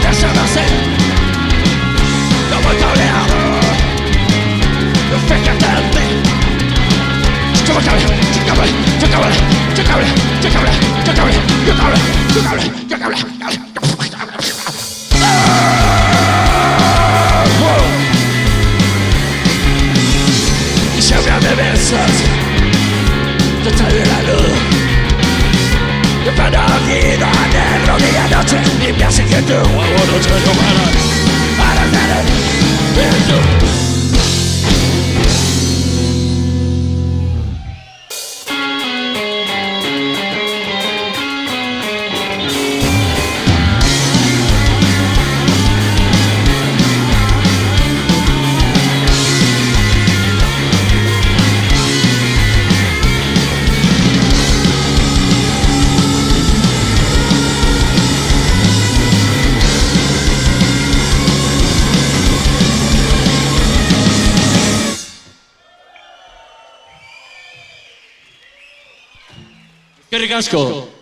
deshacerse. No voy cabreado. No fíjate en ti. Yo cable. Y siempre me besas. Yo te doy la luz. Yo perdido negro día y noche. Y me hace que tu huevo no te lo para tener eso. Qué ricasco.